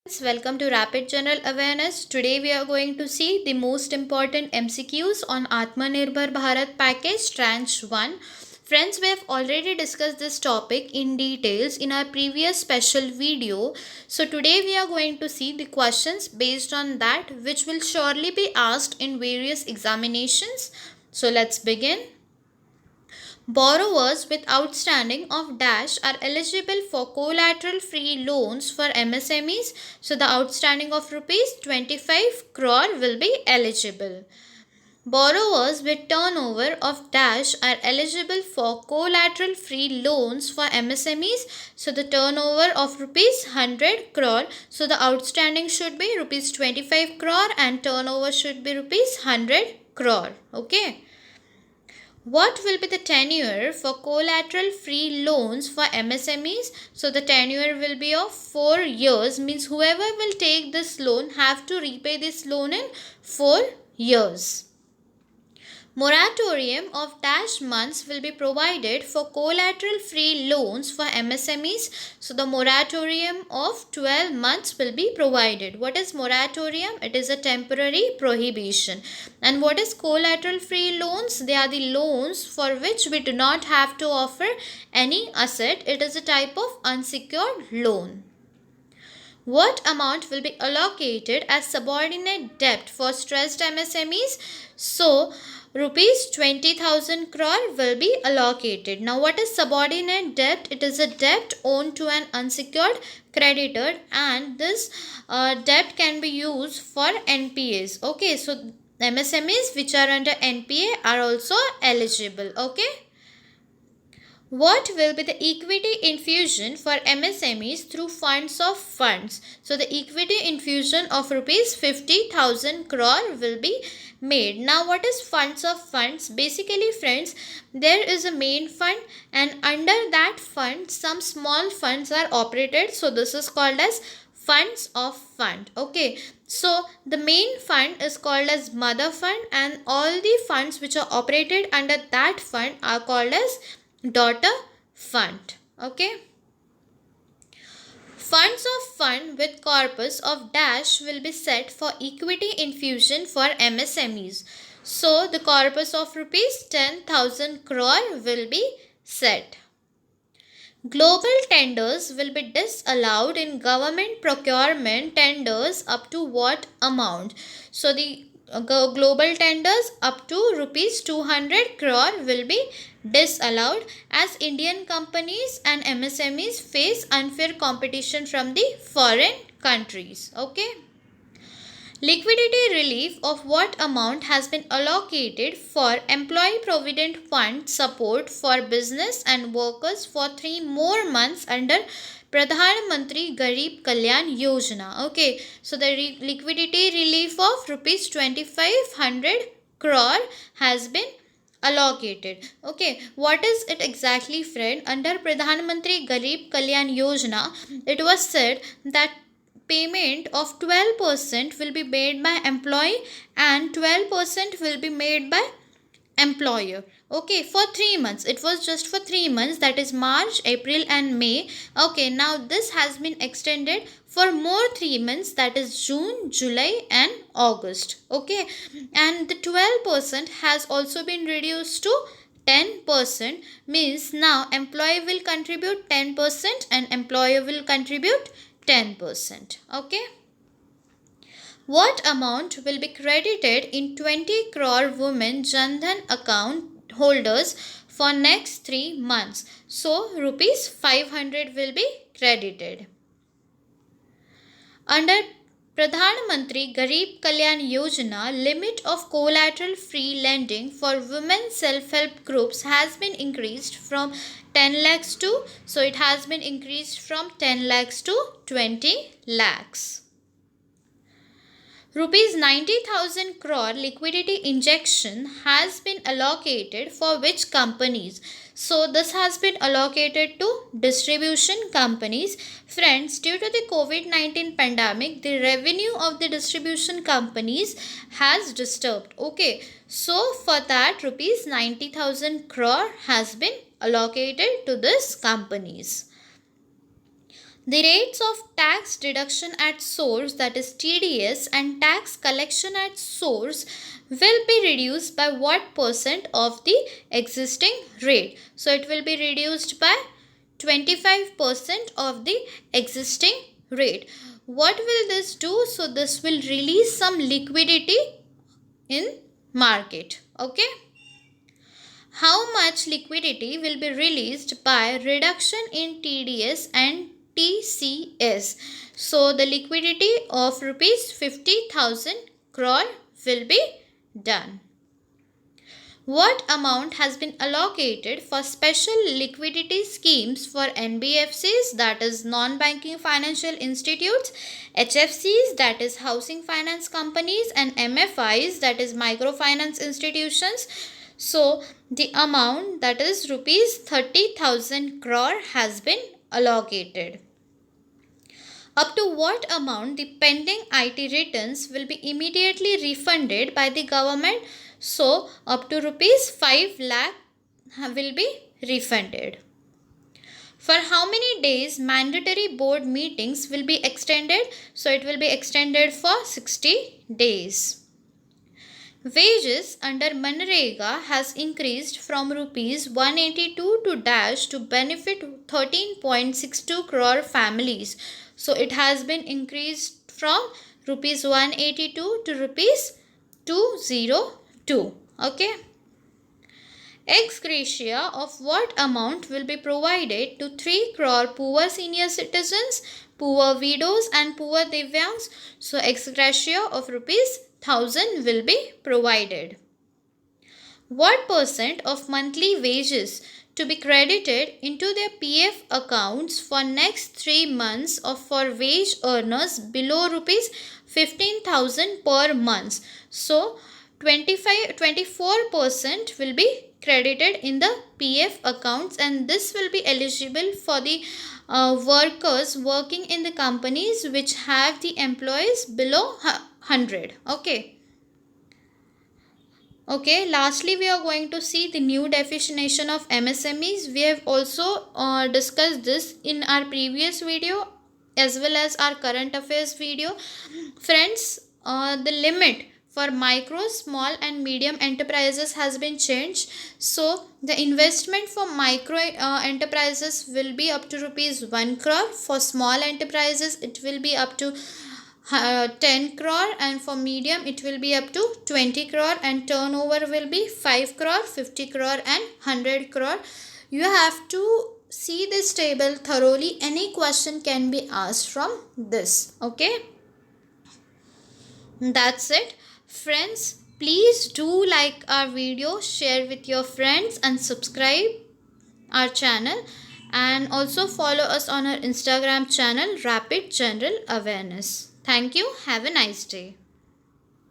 Welcome to Rapid General Awareness. Today we are going to see the most important MCQs on Atmanirbhar Bharat package tranche 1. Friends, we have already discussed this topic in details in our previous special video. So today we are going to see the questions based on that which will surely be asked in various examinations. So let's begin. Borrowers with outstanding of dash are eligible for collateral free loans for MSMEs. So the outstanding of rupees 25 crore will be eligible. Borrowers with turnover of dash are eligible for collateral free loans for MSMEs. So the turnover of rupees 100 crore. So the outstanding should be rupees 25 crore and turnover should be rupees 100 crore. Okay. What will be the tenure for collateral free loans for MSMEs? So the tenure will be of 4 years, means whoever will take this loan have to repay this loan in 4 years. Moratorium of dash months will be provided for collateral free loans for MSMEs. So the moratorium of 12 months will be provided. What is moratorium? It is a temporary prohibition. And what is collateral free loans? They are the loans for which we do not have to offer any asset. It is a type of unsecured loan. What amount will be allocated as subordinate debt for stressed MSMEs? So, rupees 20,000 crore will be allocated. Now, what is subordinate debt? It is a debt owed to an unsecured creditor, and this debt can be used for NPAs. Okay, so MSMEs which are under NPA are also eligible. Okay. What will be the equity infusion for MSMEs through funds of funds? So the equity infusion of rupees 50,000 crore will be made. Now what is funds of funds? Basically friends, there is a main fund and under that fund some small funds are operated. So this is called as funds of fund. Okay, so the main fund is called as mother fund and all the funds which are operated under that fund are called as daughter fund. Okay, funds of fund with corpus of dash will be set for equity infusion for MSMEs. So the corpus of rupees 10,000 crore will be set. Global tenders will be disallowed in government procurement tenders up to what amount? So the global tenders up to rupees 200 crore will be disallowed as Indian companies and MSMEs face unfair competition from the foreign countries. Okay. Liquidity relief of what amount has been allocated for Employee Provident Fund support for business and workers for 3 more months under Pradhan Mantri Garib Kalyan Yojana. Okay, so the liquidity relief of rupees 2500 crore has been allocated. Okay, what is it exactly, friend? Under Pradhan Mantri Garib Kalyan Yojana, it was said that payment of 12% will be made by employee and 12% will be made by employer. Okay, for 3 months. It was just for 3 months, that is March, April and May. Okay, now this has been extended for more 3 months, that is June, July and August. Okay, and the 12% has also been reduced to 10%, means now employee will contribute 10% and employer will contribute 10%. Okay. What amount will be credited in 20 crore women Jan-Dhan account holders for next 3 months? So, rupees 500 will be credited. Under Pradhan Mantri Garib Kalyan Yojana, limit of collateral free lending for women self-help groups has been increased from 10 lakhs to, so it has been increased from 10 lakhs to 20 lakhs. Rupees 90,000 crore liquidity injection has been allocated for which companies? So this has been allocated to distribution companies. Friends, due to the COVID-19 pandemic, the revenue of the distribution companies has disturbed. Okay, so for that rupees 90,000 crore has been allocated to these companies. The rates of tax deduction at source, that is TDS, and tax collection at source will be reduced by what percent of the existing rate? So it will be reduced by 25% of the existing rate. What will this do? So this will release some liquidity in market. Okay. How much liquidity will be released by reduction in TDS and TCS? So the liquidity of rupees 50,000 crore will be done. What amount has been allocated for special liquidity schemes for NBFCs, that is non-banking financial institutes, HFCs, that is housing finance companies, and MFIs, that is microfinance institutions? So the amount, that is rupees 30,000 crore, has been allocated. Up to what amount the pending IT returns will be immediately refunded by the government? So up to rupees 5 lakh will be refunded. For how many days mandatory board meetings will be extended? So it will be extended for 60 days. Wages under Manrega has increased from rupees 182 to dash to benefit 13.62 crore families. So it has been increased from rupees 182 to rupees 202. Okay. Ex gratia of what amount will be provided to 3 crore poor senior citizens, poor widows and poor divyangs? So ex gratia of rupees 1000 will be provided. What percent of monthly wages to be credited into their PF accounts for next 3 months of for wage earners below rupees 15,000 per month? So 24% will be credited in the PF accounts, and this will be eligible for the workers working in the companies which have the employees below 100. Okay, lastly we are going to see the new definition of MSMEs. We have also discussed this in our previous video as well as our current affairs video. Friends, the limit for micro, small and medium enterprises has been changed. So the investment for micro enterprises will be up to rupees 1 crore. For small enterprises it will be up to 10 crore, and for medium it will be up to 20 crore, and turnover will be 5 crore, 50 crore and 100 crore. You have to see this table thoroughly. Any question can be asked from this. Okay. That's it. Friends, please do like our video, share with your friends and subscribe our channel, and also follow us on our Instagram channel Rapid General Awareness. Thank you. Have a nice day.